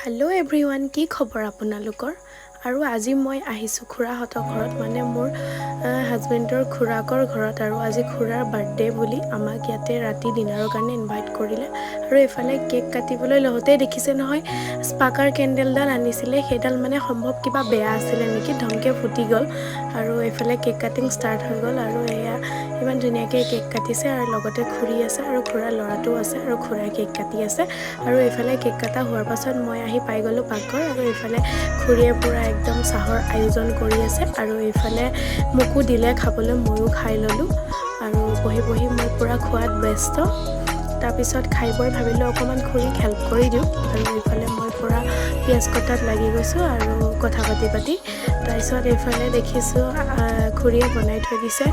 hello everyone की खबर आपनालोकर আৰু আজি মই আহিছো খুৰাহঁতৰ ঘৰত মানে মোৰ হাজবেণ্ডৰ খুৰাকৰ ঘৰত আৰু আজি খুৰাৰ বাৰ্থডে বুলি আমাক ইয়াতে ৰাতি ডিনাৰৰ কাৰণে ইনভাইট কৰিলে আৰু এফালে কেক কাটিবলৈ লহতে দেখিছে নহয় স্পাৰ্কাৰ কেন্ডেলডাল আনিছিলে সেইডাল মানে সম্ভৱ কিবা বেয়া আছিল নেকি ধমকে ফুটি গল আৰু এফালে কেক কাটিং ষ্টাৰ্ট হৈ গল আৰু এয়া ইমান ধুনিয়াকৈ কেক কাটিছে আৰু লগতে খুৰি আছে আৰু খুৰাৰ ল'ৰাটো আছে আৰু খুৰাই কেক কাটি আছে আৰু এফালে কেক কাটা হোৱাৰ পাছত মই আহি পাই গলো পাকঘৰ আৰু এফালে খুৰিয়ে পুৰা একদম চাহৰ আয়োজন কৰি আছে আৰু এফালে মুকু দিলে খাবলৈ ময়ো খাই ললো আৰু বহি বহি মই পুৰা খোৱাত ব্যস্ত তাৰ পিছত খাই বৈ ভাবিলো অকমান খুৰিক হেল্প কৰি দিও আৰু এফালে মই পুৰা পিয়াজ কটাত লাগি গৈছো আৰু কথা পাতি তাৰ পিছত এফালে দেখিছো খুৰিয়ে বনাই থৈ দিছে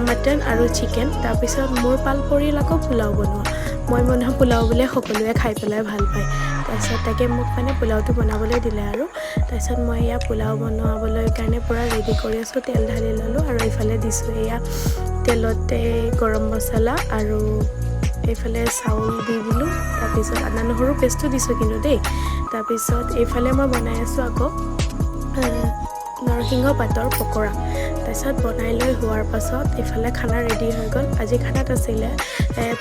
মটন আৰু চিকেন তাৰ পিছত মোৰ পাল পৰিল আকৌ পোলাও বনোৱা মই বনোৱা পোলাও বুলে সকলোৱে খাই পেলাই ভাল পায় তাৰপিছত তাকে মোক মানে পোলাওটো বনাবলৈ দিলে আৰু তাৰপিছত মই ইয়া পোলাও বনাবলৈ কাৰণে পুৰা ৰেডি কৰি আছো তেল ঢালি ললো আৰু ইফালে দিছো ইয়া তেলতে গৰম মছলা আৰু এইফালে চাউল দি দিলো তাৰপিছত আদা নহৰু পেষ্টটো দিছো কিন্তু দেই তাৰপিছত এইফালে মই বনাই আছো আকৌ নৰসিংহ পাতৰ পকৰা তাৰপিছত বনাই লৈ হোৱাৰ পাছত ইফালে খানা ৰেডি হৈ গল আজি খানাত আছিলে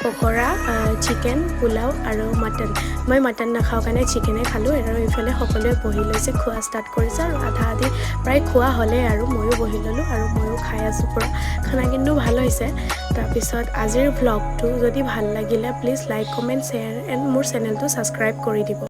পকৰা চিকেন পোলাও আৰু মটন মই মটন নাখাও কাৰণে চিকেনে খালো আৰু ইফালে সকলোৱে বহি লৈছে খোৱা ষ্টাৰ্ট কৰিছে আৰু আধা আধি প্ৰায় খোৱা হ'লে আৰু ময়ো বহি ললো আৰু ময়ো খাই আছো পুৰা খানা কিন্তু ভাল হৈছে তাৰপিছত আজিৰ ভ্লগটো যদি ভাল লাগিলে please like comment share and মোৰ চেনেলটো সাবস্ক্ৰাইব কৰি দিব